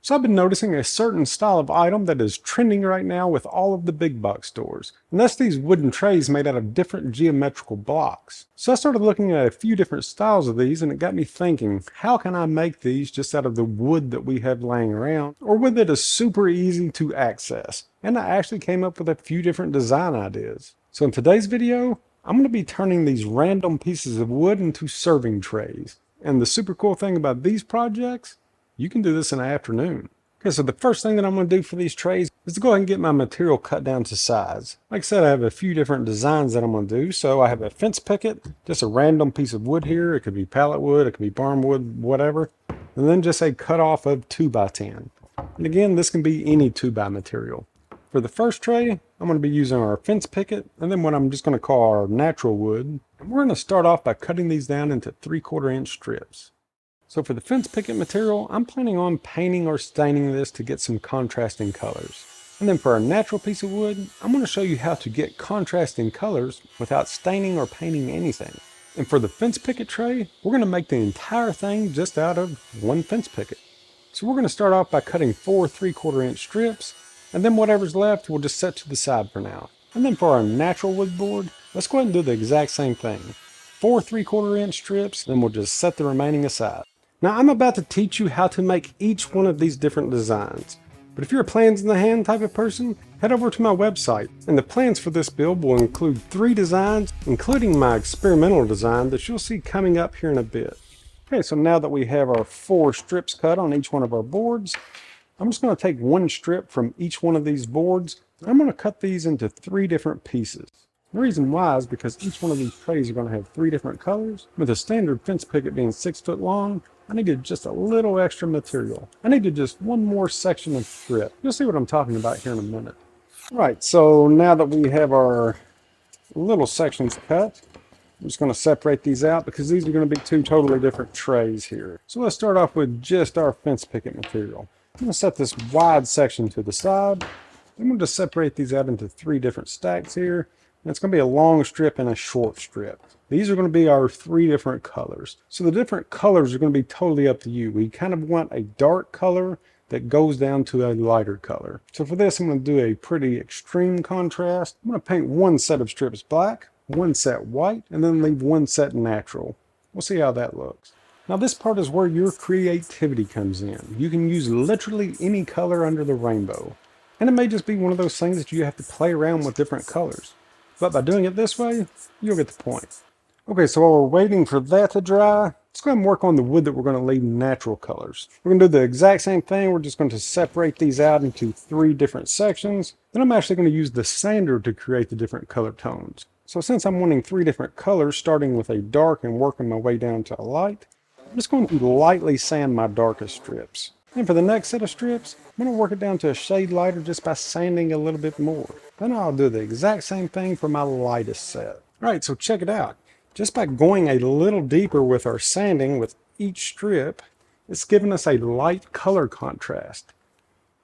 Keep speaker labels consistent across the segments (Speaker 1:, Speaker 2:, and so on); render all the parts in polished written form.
Speaker 1: So I've been noticing a certain style of item that is trending right now with all of the big box stores. And that's these wooden trays made out of different geometrical blocks. So I started looking at a few different styles of these and it got me thinking, how can I make these just out of the wood that we have laying around or wood that is super easy to access? And I actually came up with a few different design ideas. So in today's video, I'm going to be turning these random pieces of wood into serving trays. And the super cool thing about these projects, you can do this in an afternoon. Okay, so the first thing that I'm going to do for these trays is to go ahead and get my material cut down to size. Like I said, I have a few different designs that I'm going to do. So I have a fence picket, just a random piece of wood here. It could be pallet wood, it could be barn wood, whatever. And then just a cutoff of 2x10. And again, this can be any 2x material. For the first tray, I'm going to be using our fence picket and then what I'm just going to call our natural wood. And we're going to start off by cutting these down into 3/4 inch strips. So for the fence picket material, I'm planning on painting or staining this to get some contrasting colors. And then for our natural piece of wood, I'm going to show you how to get contrasting colors without staining or painting anything. And for the fence picket tray, we're going to make the entire thing just out of one fence picket. So we're going to start off by cutting 4 3/4 inch strips, and then whatever's left we'll just set to the side for now. And then for our natural wood board, let's go ahead and do the exact same thing. 4 3/4 inch strips, then we'll just set the remaining aside. Now I'm about to teach you how to make each one of these different designs. But if you're a plans in the hand type of person, head over to my website. And the plans for this build will include 3 designs, including my experimental design that you'll see coming up here in a bit. Okay, so now that we have our 4 strips cut on each one of our boards, I'm just going to take one strip from each one of these boards. And I'm going to cut these into 3 different pieces. The reason why is because each one of these trays are going to have 3 different colors. With the standard fence picket being 6 foot long, I needed just a little extra material. I needed just one more section of strip. You'll see what I'm talking about here in a minute. Right, so now that we have our little sections cut, I'm just going to separate these out because these are going to be 2 totally different trays here. So let's start off with just our fence picket material. I'm going to set this wide section to the side. I'm going to just separate these out into 3 different stacks here. And it's going to be a long strip and a short strip. These are going to be our 3 different colors. So the different colors are going to be totally up to you. We kind of want a dark color that goes down to a lighter color. So for this, I'm going to do a pretty extreme contrast. I'm going to paint 1 set of strips black, 1 set white, and then leave 1 set natural. We'll see how that looks. Now this part is where your creativity comes in. You can use literally any color under the rainbow. And it may just be one of those things that you have to play around with different colors. But by doing it this way, you'll get the point. Okay, so while we're waiting for that to dry, let's go ahead and work on the wood that we're going to leave natural colors. We're going to do the exact same thing. We're just going to separate these out into 3 different sections. Then I'm actually going to use the sander to create the different color tones. So since I'm wanting 3 different colors, starting with a dark and working my way down to a light, I'm just going to lightly sand my darkest strips. And for the next set of strips, I'm going to work it down to a shade lighter just by sanding a little bit more. Then I'll do the exact same thing for my lightest set. Alright, so check it out. Just by going a little deeper with our sanding with each strip, it's giving us a light color contrast.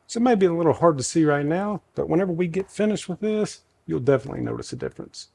Speaker 1: So it may be a little hard to see right now, but whenever we get finished with this, you'll definitely notice a difference.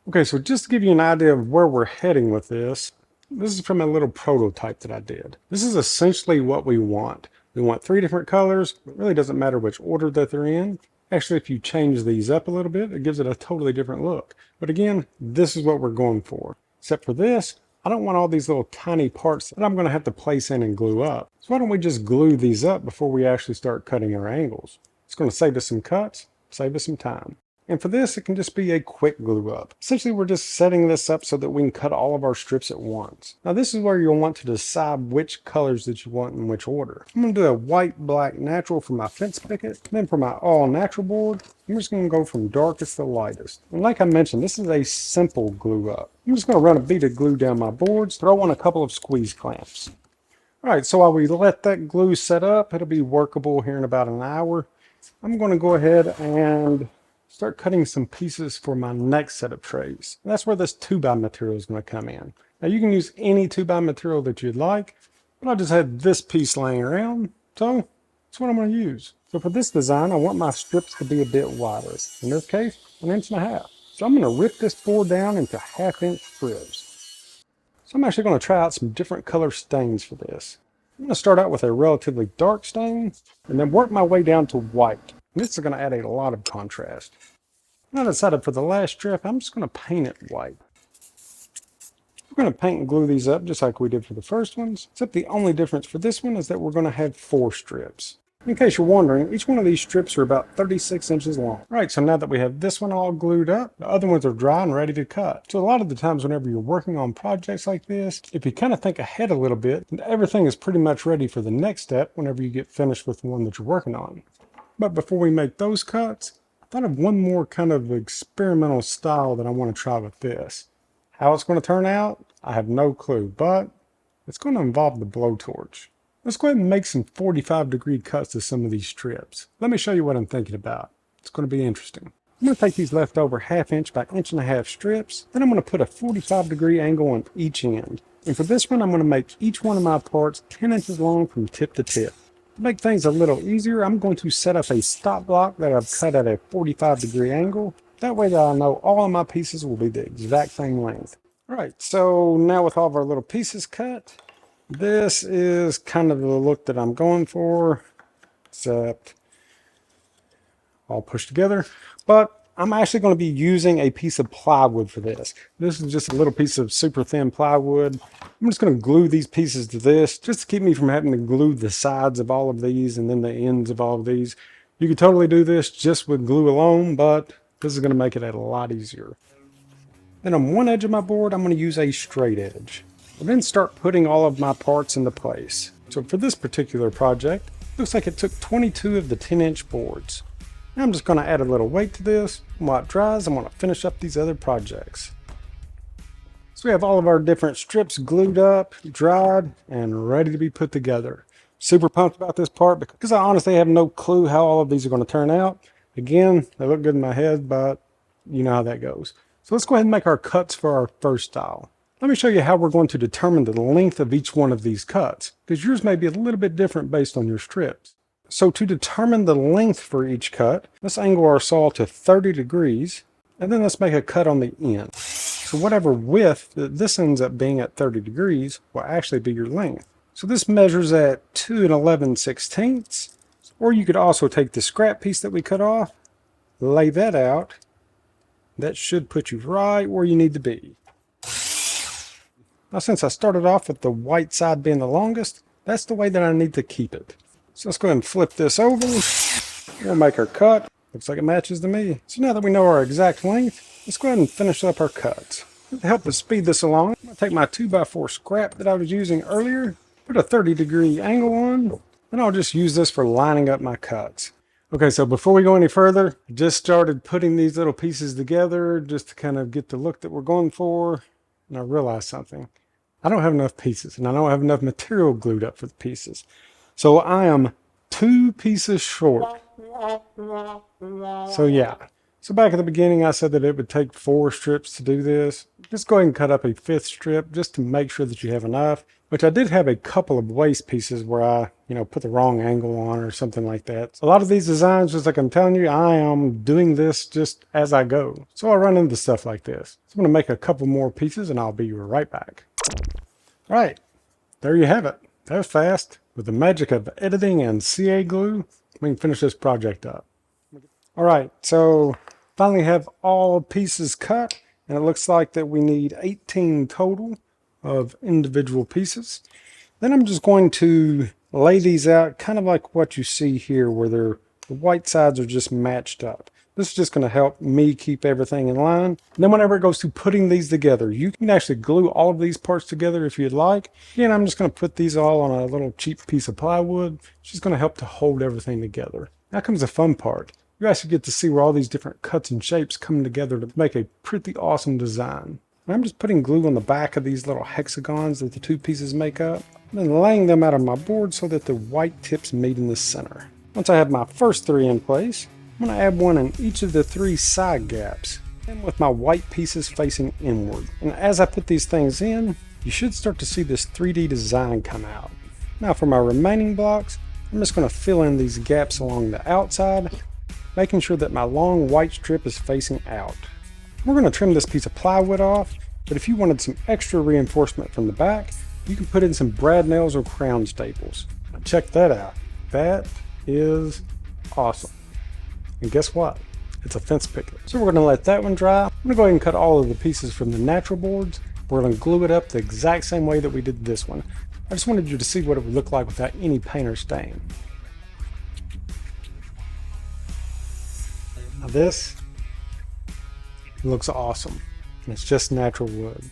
Speaker 1: Okay, so just to give you an idea of where we're heading with this is from a little prototype that I did. This is essentially what we want. We want 3 different colors. It really doesn't matter which order that they're in. Actually, if you change these up a little bit, it gives it a totally different look. But again, this is what we're going for. Except for this, I don't want all these little tiny parts that I'm going to have to place in and glue up. So why don't we just glue these up before we actually start cutting our angles? It's going to save us some cuts, save us some time. And for this, it can just be a quick glue up. Essentially, we're just setting this up so that we can cut all of our strips at once. Now, this is where you'll want to decide which colors that you want in which order. I'm going to do a white, black, natural for my fence picket. Then for my all natural board, I'm just going to go from darkest to lightest. And like I mentioned, this is a simple glue up. I'm just going to run a bead of glue down my boards, throw on a couple of squeeze clamps. All right, so while we let that glue set up, it'll be workable here in about an hour. I'm going to go ahead and start cutting some pieces for my next set of trays. And that's where this 2x material is going to come in. Now you can use any 2x material that you'd like, but I just had this piece laying around, so that's what I'm going to use. So for this design, I want my strips to be a bit wider. In this case, 1.5 inches. So I'm going to rip this board down into 1/2 inch strips. So I'm actually going to try out some different color stains for this. I'm going to start out with a relatively dark stain and then work my way down to white. And this is going to add a lot of contrast. And I decided for the last strip, I'm just going to paint it white. We're going to paint and glue these up just like we did for the first ones, except the only difference for this one is that we're going to have 4 strips. In case you're wondering, each one of these strips are about 36 inches long. Right, so now that we have this one all glued up, the other ones are dry and ready to cut. So a lot of the times whenever you're working on projects like this, if you kind of think ahead a little bit, everything is pretty much ready for the next step whenever you get finished with the one that you're working on. But before we make those cuts, I thought of one more kind of experimental style that I want to try with this. How it's going to turn out, I have no clue, but it's going to involve the blowtorch. Let's go ahead and make some 45-degree cuts to some of these strips. Let me show you what I'm thinking about. It's going to be interesting. I'm going to take these leftover 1/2 inch by 1.5 inch strips. Then I'm going to put a 45-degree angle on each end. And for this one, I'm going to make each one of my parts 10 inches long from tip to tip. To make things a little easier, I'm going to set up a stop block that I've cut at a 45-degree angle. That way that I know all of my pieces will be the exact same length. All right, so now with all of our little pieces cut, this is kind of the look that I'm going for, except all pushed together. But I'm actually going to be using a piece of plywood for this. This is just a little piece of super thin plywood. I'm just going to glue these pieces to this just to keep me from having to glue the sides of all of these and then the ends of all of these. You could totally do this just with glue alone, but this is going to make it a lot easier. Then on one edge of my board, I'm going to use a straight edge. I'll then start putting all of my parts into place. So for this particular project, looks like it took 22 of the 10-inch boards. Now I'm just going to add a little weight to this, and while it dries, I'm going to finish up these other projects. So we have all of our different strips glued up, dried, and ready to be put together. Super pumped about this part because I honestly have no clue how all of these are going to turn out. Again, they look good in my head, but you know how that goes. So let's go ahead and make our cuts for our first style. Let me show you how we're going to determine the length of each one of these cuts, because yours may be a little bit different based on your strips. So to determine the length for each cut, let's angle our saw to 30 degrees, and then let's make a cut on the end. So whatever width that this ends up being at 30 degrees will actually be your length. So this measures at 2 11/16, or you could also take the scrap piece that we cut off, lay that out. That should put you right where you need to be. Now since I started off with the white side being the longest, that's the way that I need to keep it. So let's go ahead and flip this over. We'll make our cut. Looks like it matches to me. So now that we know our exact length, let's go ahead and finish up our cuts. To help us speed this along, I'm going to take my 2x4 scrap that I was using earlier, put a 30-degree angle on, and I'll just use this for lining up my cuts. Okay, so before we go any further, I just started putting these little pieces together just to kind of get the look that we're going for. And I realized something. I don't have enough pieces, and I don't have enough material glued up for the pieces. So I am 2 pieces short. So yeah. So back at the beginning, I said that it would take 4 strips to do this. Just go ahead and cut up a 5th strip just to make sure that you have enough. Which I did have a couple of waste pieces where I, put the wrong angle on or something like that. So a lot of these designs, just like I'm telling you, I am doing this just as I go. So I run into stuff like this. So I'm going to make a couple more pieces and I'll be right back. All right, there you have it. That was fast. With the magic of editing and CA glue, we can finish this project up. All right, so finally have all pieces cut, and it looks like that we need 18 total of individual pieces. Then I'm just going to lay these out kind of like what you see here, where the white sides are just matched up. This is just going to help me keep everything in line. And then whenever it goes to putting these together, you can actually glue all of these parts together if you'd like. Again, I'm just going to put these all on a little cheap piece of plywood. It's just going to help to hold everything together. Now comes the fun part. You actually get to see where all these different cuts and shapes come together to make a pretty awesome design. And I'm just putting glue on the back of these little hexagons that the 2 pieces make up, and then laying them out on my board so that the white tips meet in the center. Once I have my first 3 in place, I'm going to add one in each of the 3 side gaps, and with my white pieces facing inward. And as I put these things in, you should start to see this 3D design come out. Now for my remaining blocks, I'm just going to fill in these gaps along the outside, making sure that my long white strip is facing out. We're going to trim this piece of plywood off, but if you wanted some extra reinforcement from the back, you can put in some brad nails or crown staples. Now check that out. That is awesome. And guess what? It's a fence picket. So we're going to let that one dry. I'm going to go ahead and cut all of the pieces from the natural boards. We're going to glue it up the exact same way that we did this one. I just wanted you to see what it would look like without any paint or stain. Now this looks awesome. And it's just natural wood.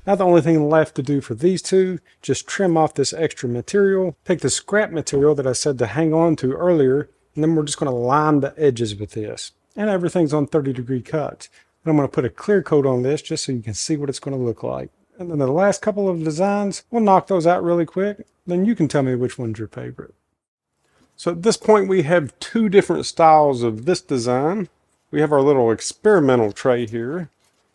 Speaker 1: Now the only thing left to do for these two, just trim off this extra material, take the scrap material that I said to hang on to earlier, and then we're just going to line the edges with this. And everything's on 30-degree cuts. And I'm going to put a clear coat on this just so you can see what it's going to look like. And then the last couple of designs, we'll knock those out really quick. Then you can tell me which one's your favorite. So at this point we have two different styles of this design. We have our little experimental tray here.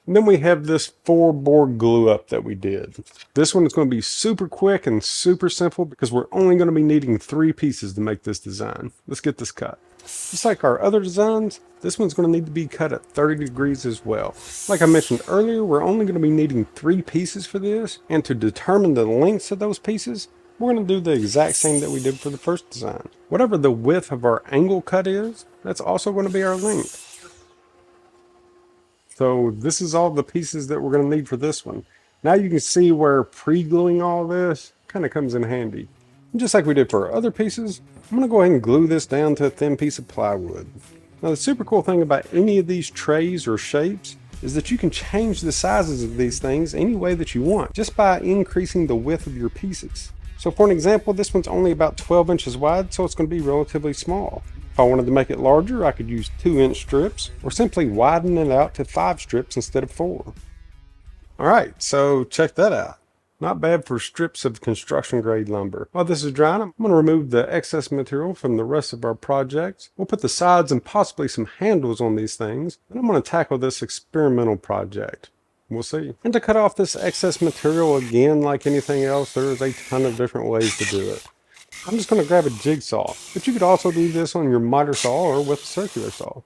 Speaker 1: And then we have this 4-board glue up that we did. This one is going to be super quick and super simple because we're only going to be needing 3 pieces to make this design. Let's get this cut. Just like our other designs, this one's going to need to be cut at 30 degrees as well. Like I mentioned earlier, we're only going to be needing 3 pieces for this. And to determine the lengths of those pieces, we're going to do the exact same that we did for the first design. Whatever the width of our angle cut is, that's also going to be our length. So this is all the pieces that we're going to need for this one. Now you can see where pre-gluing all this kind of comes in handy. And just like we did for our other pieces, I'm going to go ahead and glue this down to a thin piece of plywood. Now the super cool thing about any of these trays or shapes is that you can change the sizes of these things any way that you want, just by increasing the width of your pieces. So for an example, this one's only about 12 inches wide, so it's going to be relatively small. If I wanted to make it larger, I could use 2-inch strips or simply widen it out to 5 strips instead of 4. Alright, so check that out. Not bad for strips of construction grade lumber. While this is drying, I'm going to remove the excess material from the rest of our project. We'll put the sides and possibly some handles on these things, and I'm going to tackle this experimental project. We'll see. And to cut off this excess material, again, like anything else, there's a ton of different ways to do it. I'm just going to grab a jigsaw, but you could also do this on your miter saw or with a circular saw.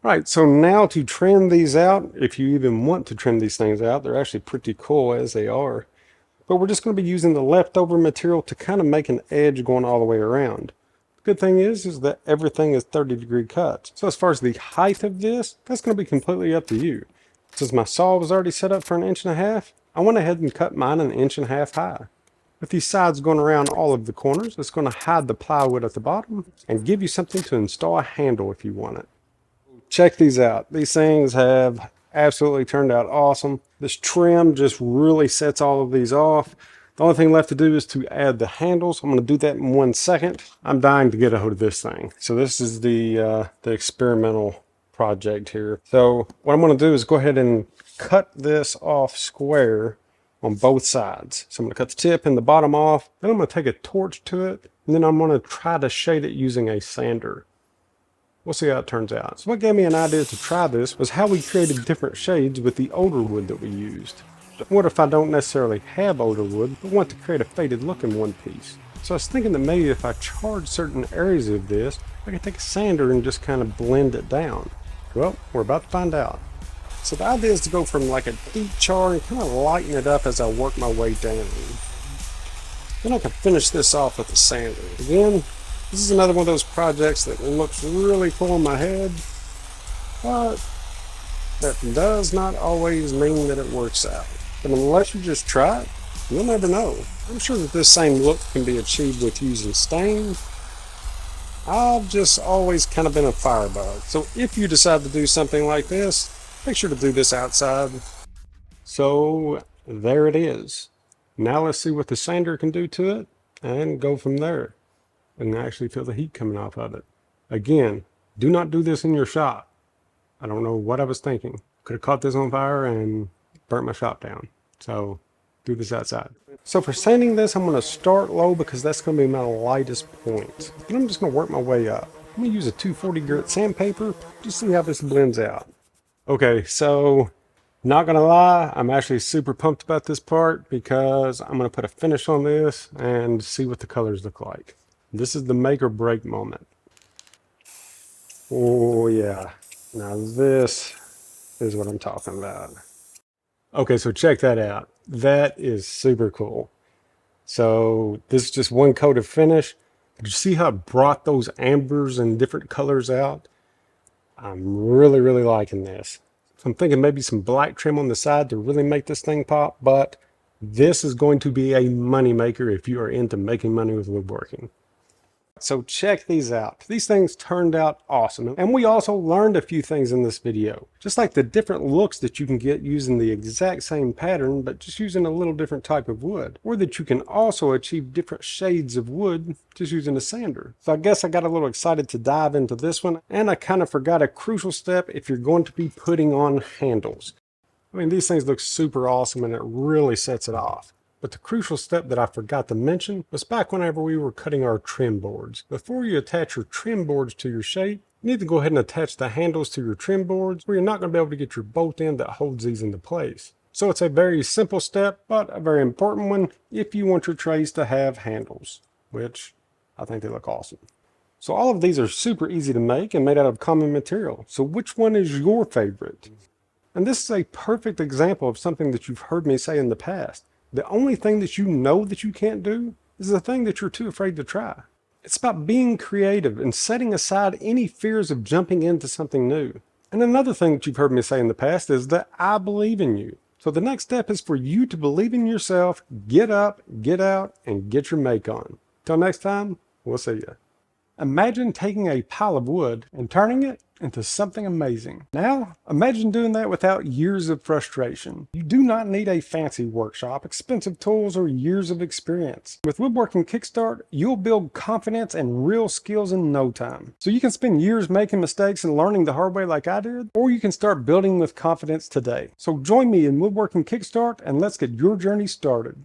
Speaker 1: Alright, so now to trim these out, if you even want to trim these things out, they're actually pretty cool as they are. But we're just going to be using the leftover material to kind of make an edge going all the way around. The good thing is that everything is 30-degree cuts. So as far as the height of this, that's going to be completely up to you. Since my saw was already set up for 1.5 inches, I went ahead and cut mine 1.5 inches high. With these sides going around all of the corners, it's going to hide the plywood at the bottom and give you something to install a handle if you want it. Check these out. These things have absolutely turned out awesome. This trim just really sets all of these off. The only thing left to do is to add the handles. I'm going to do that in 1 second. I'm dying to get a hold of this thing. So this is the experimental project here. So what I'm going to do is go ahead and cut this off square on both sides. So I'm going to cut the tip and the bottom off. Then I'm going to take a torch to it, and then I'm going to try to shade it using a sander. We'll see how it turns out. So what gave me an idea to try this was how we created different shades with the older wood that we used. What if I don't necessarily have older wood, but want to create a faded look in one piece? So I was thinking that maybe if I charred certain areas of this, I could take a sander and just kind of blend it down. Well, we're about to find out. So the idea is to go from like a deep char and kind of lighten it up as I work my way down. Then I can finish this off with a sander. Again, this is another one of those projects that looks really cool in my head, but that does not always mean that it works out. But unless you just try it, you'll never know. I'm sure that this same look can be achieved with using stain. I've just always kind of been a firebug. So if you decide to do something like this, make sure to do this outside. So there it is. Now let's see what the sander can do to it and go from there. And actually feel the heat coming off of it. Again, do not do this in your shop. I don't know what I was thinking. Could have caught this on fire and burnt my shop down. So do this outside. So for sanding this, I'm going to start low because that's going to be my lightest point. And I'm just going to work my way up. I'm going to use a 240 grit sandpaper to see how this blends out. Okay, so not going to lie, I'm actually super pumped about this part because I'm going to put a finish on this and see what the colors look like. This is the make or break moment. Oh yeah, now this is what I'm talking about. Okay, so check that out. That is super cool. So this is just one coat of finish. Did you see how it brought those ambers and different colors out? I'm really, really liking this. So I'm thinking maybe some black trim on the side to really make this thing pop, but this is going to be a money maker if you are into making money with woodworking. So check these out. These things turned out awesome. And we also learned a few things in this video. Just like the different looks that you can get using the exact same pattern, but just using a little different type of wood. Or that you can also achieve different shades of wood just using a sander. So I guess I got a little excited to dive into this one. And I kind of forgot a crucial step if you're going to be putting on handles. I mean, these things look super awesome and it really sets it off. But the crucial step that I forgot to mention was back whenever we were cutting our trim boards. Before you attach your trim boards to your shape, you need to go ahead and attach the handles to your trim boards, or you're not going to be able to get your bolt in that holds these into place. So it's a very simple step, but a very important one if you want your trays to have handles, which I think they look awesome. So all of these are super easy to make and made out of common material. So which one is your favorite? And this is a perfect example of something that you've heard me say in the past. The only thing that you know that you can't do is the thing that you're too afraid to try. It's about being creative and setting aside any fears of jumping into something new. And another thing that you've heard me say in the past is that I believe in you. So the next step is for you to believe in yourself, get up, get out, and get your make on. Till next time, we'll see ya. Imagine taking a pile of wood and turning it into something amazing. Now, imagine doing that without years of frustration. You do not need a fancy workshop, expensive tools, or years of experience. With Woodworking Kickstart, you'll build confidence and real skills in no time. So you can spend years making mistakes and learning the hard way like I did, or you can start building with confidence today. So join me in Woodworking Kickstart and let's get your journey started.